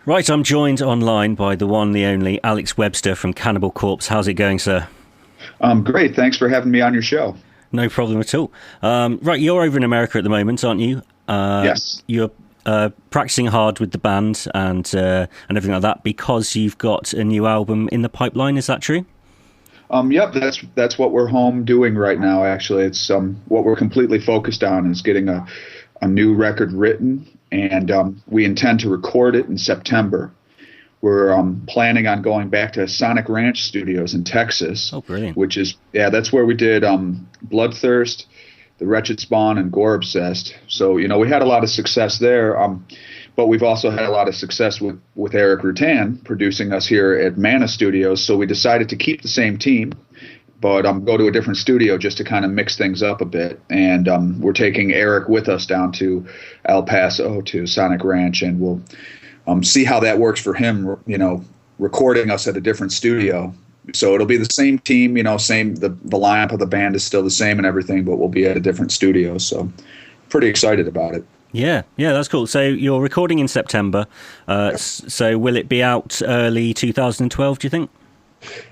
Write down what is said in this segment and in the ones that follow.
Right, I'm joined online by the one, the only Alex Webster from Cannibal Corpse. How's it going, sir? Great. Thanks for having me on your show. No problem at all. Right, you're over in America at the moment, aren't you? Yes. You're practicing hard with the band and everything like that because you've got a new album in the pipeline. Is that true? Yep. That's what we're home doing right now. Actually, it's what we're completely focused on is getting a new record written, and we intend to record it in September. We're planning on going back to Sonic Ranch Studios in Texas. Oh, brilliant. Which is, that's where we did Bloodthirst, The Wretched Spawn, and Gore Obsessed. So, we had a lot of success there, but we've also had a lot of success with Eric Rutan producing us here at Mana Studios. So we decided to keep the same team, but go to a different studio just to kind of mix things up a bit. And we're taking Eric with us down to El Paso to Sonic Ranch, and we'll see how that works for him, recording us at a different studio. So it'll be the same team, same, the lineup of the band is still the same and everything, but we'll be at a different studio. So pretty excited about it. Yeah, that's cool. So you're recording in September. So will it be out early 2012, do you think?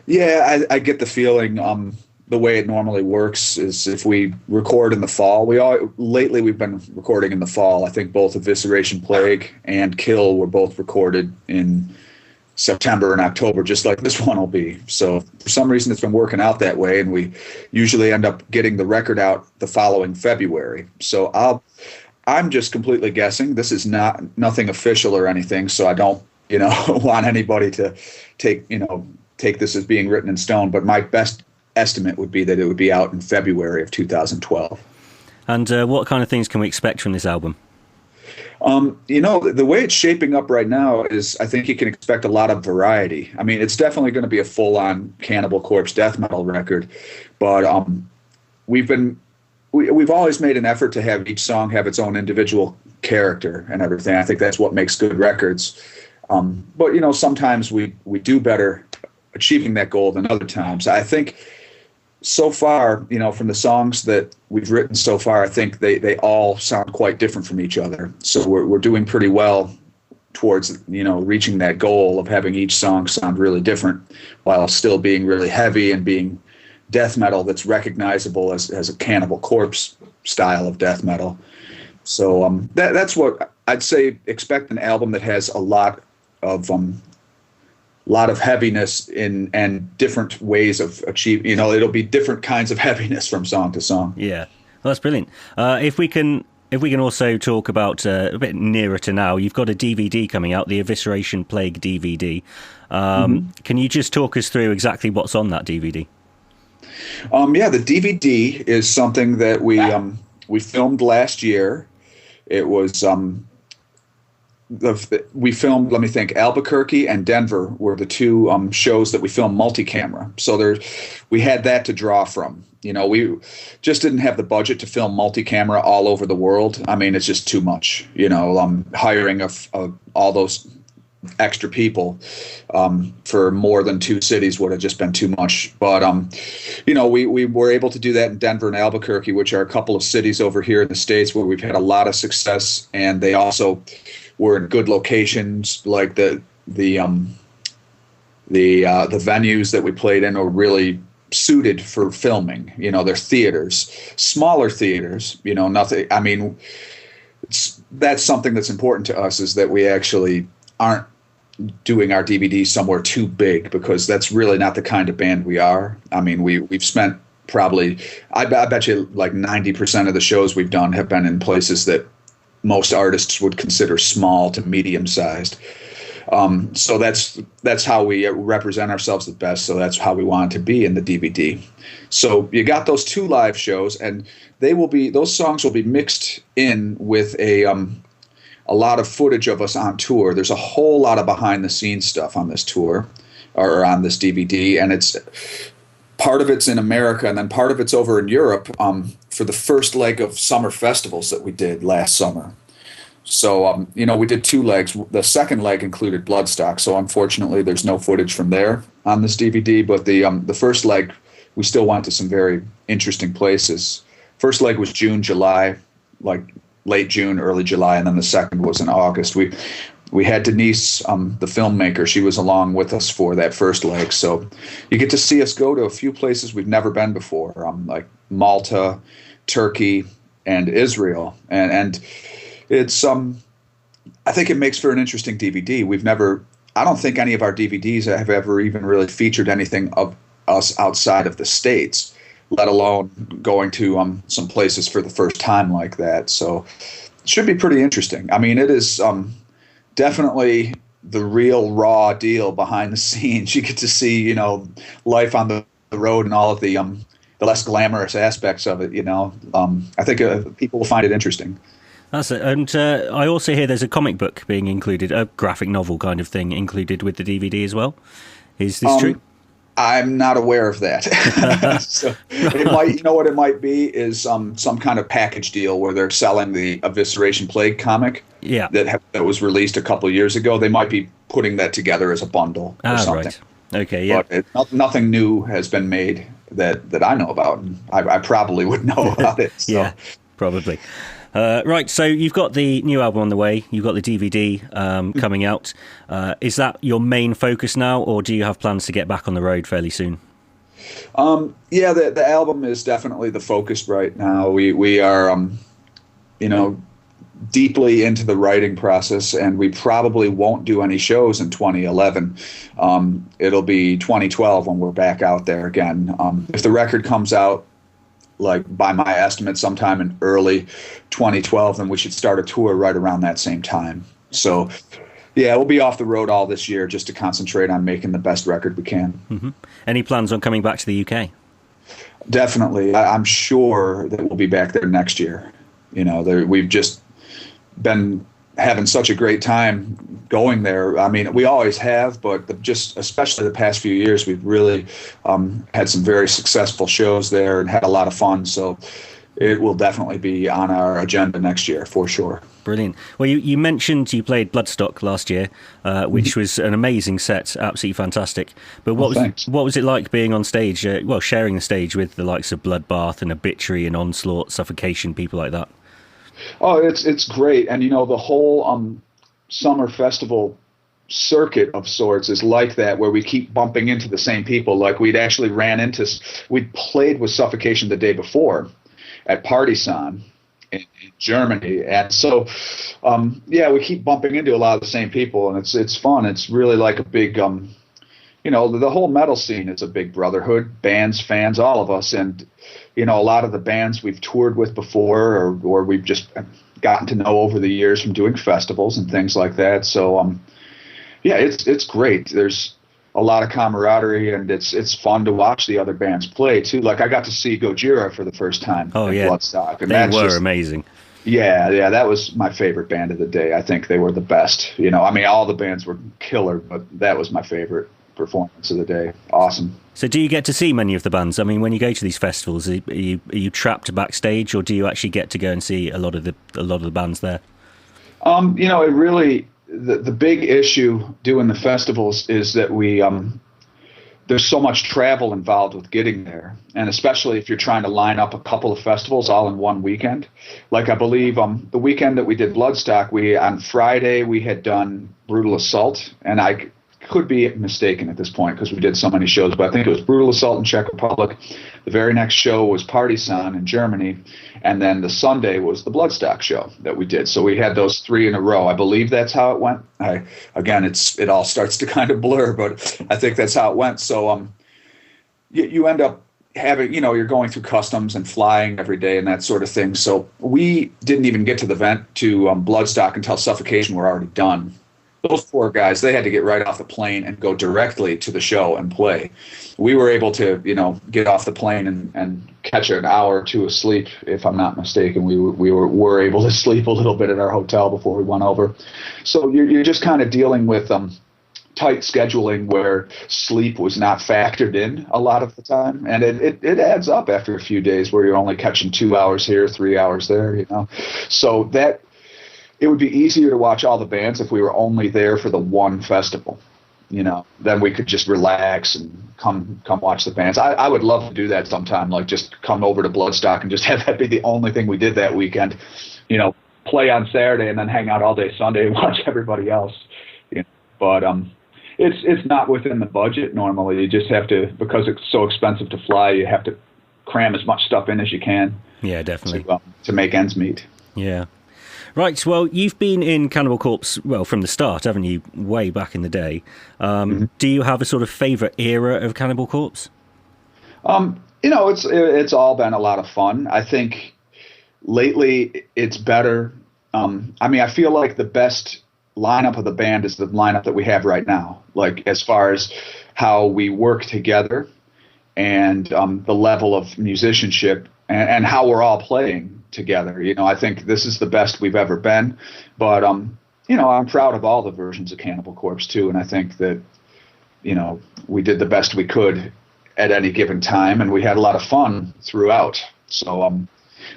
Yeah, I get the feeling the way it normally works is if we record in the fall. Lately we've been recording in the fall. I think both Evisceration Plague and Kill were both recorded in September and October, just like this one will be. So for some reason it's been working out that way, and we usually end up getting the record out the following February. So I'm just completely guessing. This is nothing official or anything, so I don't want anybody to take this as being written in stone, but my best estimate would be that it would be out in February of 2012. And what kind of things can we expect from this album? The way it's shaping up right now is I think you can expect a lot of variety. I mean, it's definitely going to be a full-on Cannibal Corpse death metal record, but we've always made an effort to have each song have its own individual character and everything. I think that's what makes good records. But sometimes we do better achieving that goal than other times. I think so far, from the songs that we've written so far, I think they all sound quite different from each other. So we're doing pretty well towards, reaching that goal of having each song sound really different while still being really heavy and being death metal that's recognizable as a Cannibal Corpse style of death metal. So that's what I'd say. Expect an album that has a lot of heaviness and different ways of achieving. It'll be different kinds of heaviness from song to song. Yeah, well, that's brilliant. If we can also talk about a bit nearer to now, you've got a DVD coming out, the Evisceration Plague DVD. Can you just talk us through exactly what's on that DVD? The DVD is something that we filmed last year. It was we filmed, let me think, Albuquerque and Denver were the two shows that we filmed multi-camera. So we had that to draw from. We just didn't have the budget to film multi-camera all over the world. I mean, it's just too much. Hiring all those extra people for more than two cities would have just been too much. But we were able to do that in Denver and Albuquerque, which are a couple of cities over here in the States where we've had a lot of success, and they also were in good locations. Like the venues that we played in were really suited for filming. They're theaters, smaller theaters. Nothing. I mean, that's something that's important to us, is that we actually aren't doing our DVD somewhere too big, because that's really not the kind of band we are. I mean, we've spent probably, I bet you like 90% of the shows we've done have been in places that most artists would consider small to medium sized. So that's how we represent ourselves the best. So that's how we want it to be in the DVD. So you got those two live shows, and those songs will be mixed in with a lot of footage of us on tour. There's a whole lot of behind the scenes stuff on this tour, or on this DVD, and it's part of it's in America, and then part of it's over in Europe for the first leg of summer festivals that we did last summer. So, we did two legs. The second leg included Bloodstock, so unfortunately there's no footage from there on this DVD, but the first leg, we still went to some very interesting places. First leg was June, July, like late June, early July, and then the second was in August. we had Denise, the filmmaker. She was along with us for that first leg. So you get to see us go to a few places we've never been before, like Malta, Turkey, and Israel. And it's I think it makes for an interesting DVD. I don't think any of our DVDs have ever even really featured anything of us outside of the States, let alone going to some places for the first time like that. So it should be pretty interesting. I mean, it is definitely the real raw deal behind the scenes. You get to see, life on the road and all of the less glamorous aspects of it. I think people will find it interesting. That's it. And I also hear there's a comic book being included, a graphic novel kind of thing included with the DVD as well. Is this true? I'm not aware of that. So it might, what it might be is some kind of package deal where they're selling the Evisceration Plague comic that was released a couple of years ago. They might be putting that together as a bundle or something. Right. Okay, yeah. But nothing new has been made that I know about. I probably would know about it. So. Yeah, probably. Right, so you've got the new album on the way, you've got the DVD coming out. Is that your main focus now, or do you have plans to get back on the road fairly soon? Yeah, the album is definitely the focus right now. We are, deeply into the writing process, and we probably won't do any shows in 2011. It'll be 2012 when we're back out there again. If the record comes out, like by my estimate, sometime in early 2012, then we should start a tour right around that same time. So, yeah, we'll be off the road all this year just to concentrate on making the best record we can. Mm-hmm. Any plans on coming back to the UK? Definitely. I'm sure that we'll be back there next year. We've just been having such a great time going there. I mean, we always have, but just especially the past few years, we've really had some very successful shows there and had a lot of fun. So it will definitely be on our agenda next year for sure. Brilliant. Well, you mentioned you played Bloodstock last year, which was an amazing set, absolutely fantastic. But what was it like being on stage, sharing the stage with the likes of Bloodbath and Obituary and Onslaught, Suffocation, people like that? Oh, it's great. And, the whole summer festival circuit of sorts is like that, where we keep bumping into the same people. Like we'd played with Suffocation the day before at Partisan in Germany. And so, we keep bumping into a lot of the same people, and it's fun. It's really like a big, the whole metal scene is a big brotherhood, bands, fans, all of us. And, a lot of the bands we've toured with before or we've just gotten to know over the years from doing festivals and things like that. So, it's great. There's a lot of camaraderie, and it's fun to watch the other bands play, too. Like, I got to see Gojira for the first time at Bloodstock. And they were amazing. Yeah, that was my favorite band of the day. I think they were the best. All the bands were killer, but that was my favorite performance of the day. Awesome. So do you get to see many of the bands? I mean, when you go to these festivals, are you trapped backstage, or do you actually get to go and see a lot of the bands there? It really, the big issue doing the festivals is that we there's so much travel involved with getting there, and especially if you're trying to line up a couple of festivals all in one weekend. Like I believe the weekend that we did Bloodstock, on Friday we had done Brutal Assault, and I could be mistaken at this point because we did so many shows, but I think it was Brutal Assault in Czech Republic. The very next show was Partisan in Germany, and then the Sunday was the Bloodstock show that we did. So we had those three in a row. I believe that's how it went. It all starts to kind of blur, but I think that's how it went. So you end up having, you're going through customs and flying every day and that sort of thing. So we didn't even get to the vent to Bloodstock until Suffocation were already done. Those poor guys, they had to get right off the plane and go directly to the show and play. We were able to, get off the plane and catch an hour or two of sleep, if I'm not mistaken. We were able to sleep a little bit at our hotel before we went over. So you're just kind of dealing with tight scheduling where sleep was not factored in a lot of the time. And it adds up after a few days where you're only catching 2 hours here, 3 hours there, So that... It would be easier to watch all the bands if we were only there for the one festival, then we could just relax and come watch the bands. I would love to do that sometime, like just come over to Bloodstock and just have that be the only thing we did that weekend, play on Saturday and then hang out all day Sunday and watch everybody else. You know? But it's not within the budget normally. You just have to, because it's so expensive to fly, you have to cram as much stuff in as you can. Yeah, definitely. To make ends meet. Yeah. Right, well, you've been in Cannibal Corpse, well, from the start, haven't you? Way back in the day. Do you have a sort of favourite era of Cannibal Corpse? You know, it's all been a lot of fun. I think lately it's better. I mean, I feel like the best lineup of the band is the lineup that we have right now, like as far as how we work together and the level of musicianship and how we're all playing together. You know, I think this is the best we've ever been. But, you know, I'm proud of all the versions of Cannibal Corpse, too. And I think that, you know, we did the best we could at any given time. And we had a lot of fun throughout. So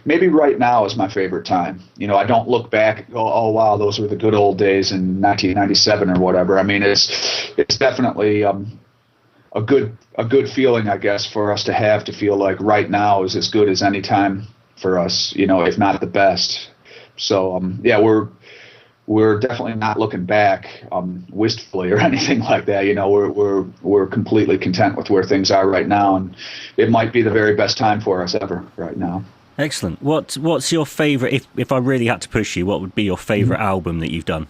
maybe right now is my favorite time. You know, I don't look back and go, oh, wow, those were the good old days in 1997 or whatever. I mean, it's definitely a good feeling, I guess, for us to feel like right now is as good as any time for us, you know, if not the best. So, yeah, we're definitely not looking back wistfully or anything like that. You know, we're completely content with where things are right now, and it might be the very best time for us ever right now. Excellent. What's your favorite? If I really had to push you, what would be your favorite album that you've done?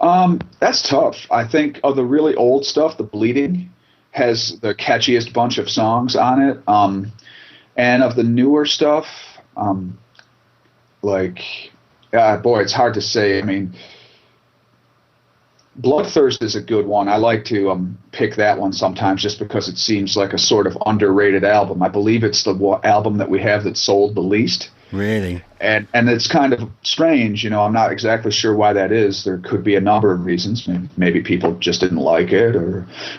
That's tough. I think of the really old stuff, The Bleeding has the catchiest bunch of songs on it. And of the newer stuff, boy, it's hard to say. I mean, Bloodthirst is a good one. I like to pick that one sometimes just because it seems like a sort of underrated album. I believe it's the album that we have that sold the least. Really? And it's kind of strange, you know. I'm not exactly sure why that is. There could be a number of reasons. Maybe people just didn't like it,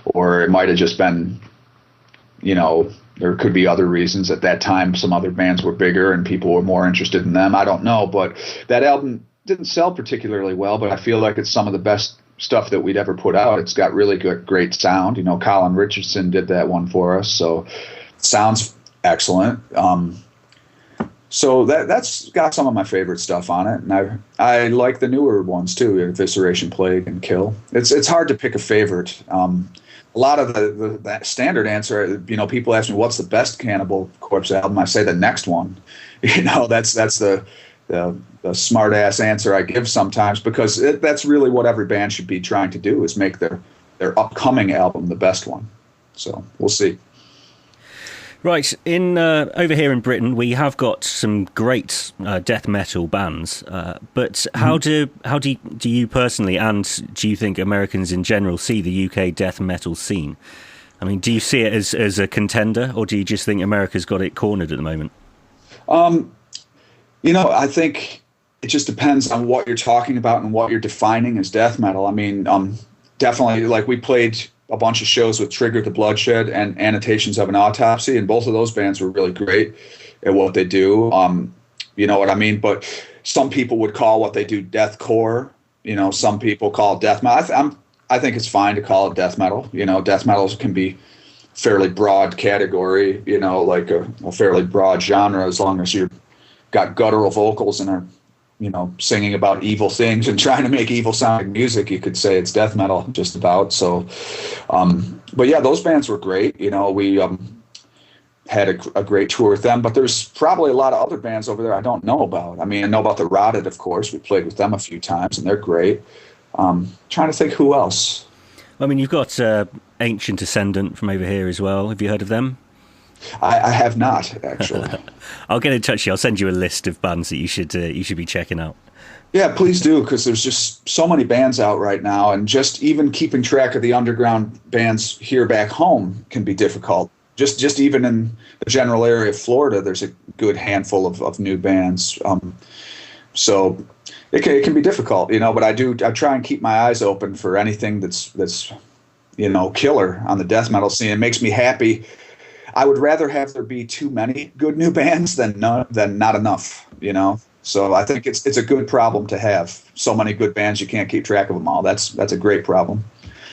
or it might have just been, you know, there could be other reasons. At that time, some other bands were bigger and people were more interested in them. I don't know, but that album didn't sell particularly well, but I feel like it's some of the best stuff that we'd ever put out. It's got really great sound. You know, Colin Richardson did that one for us, so it sounds excellent. So that's got some of my favorite stuff on it, and I like the newer ones too, Evisceration, Plague, and Kill. It's hard to pick a favorite. A lot of the standard answer, you know, people ask me what's the best Cannibal Corpse album. I say the next one. You know, that's the smart ass answer I give sometimes, because that's really what every band should be trying to do, is make their upcoming album the best one. So we'll see. Right, in over here in Britain, we have got some great death metal bands, but how do you personally, and do you think Americans in general, see the UK death metal scene? I mean, do you see it as a contender, or do you just think America's got it cornered at the moment? You know, I think it just depends on what you're talking about and what you're defining as death metal. I mean, definitely, like, we played a bunch of shows with Trigger the Bloodshed and Annotations of an Autopsy, and both of those bands were really great at what they do. You know what I mean? But some people would call what they do deathcore. You know, some people call it death metal. I think it's fine to call it death metal. You know, death metal can be a fairly broad category, you know, like a fairly broad genre, as long as you've got guttural vocals and are, you know, singing about evil things and trying to make evil sounding music. You could say it's death metal just about. So, but yeah, those bands were great. You know, we had a great tour with them, but there's probably a lot of other bands over there I don't know about. I mean, I know about the Rotted, of course. We played with them a few times and they're great. Trying to think who else. I mean, you've got Ancient Ascendant from over here as well. Have you heard of them? I have not, actually. I'll get in touch with you. I'll send you a list of bands that you should be checking out. Yeah, please do, because there's just so many bands out right now, and just even keeping track of the underground bands here back home can be difficult. Just even in the general area of Florida, there's a good handful of new bands. So it can be difficult, you know, but I try and keep my eyes open for anything that's you know, killer on the death metal scene. It makes me happy. I would rather have there be too many good new bands than not enough, you know. So I think it's a good problem to have. So many good bands, you can't keep track of them all. That's a great problem.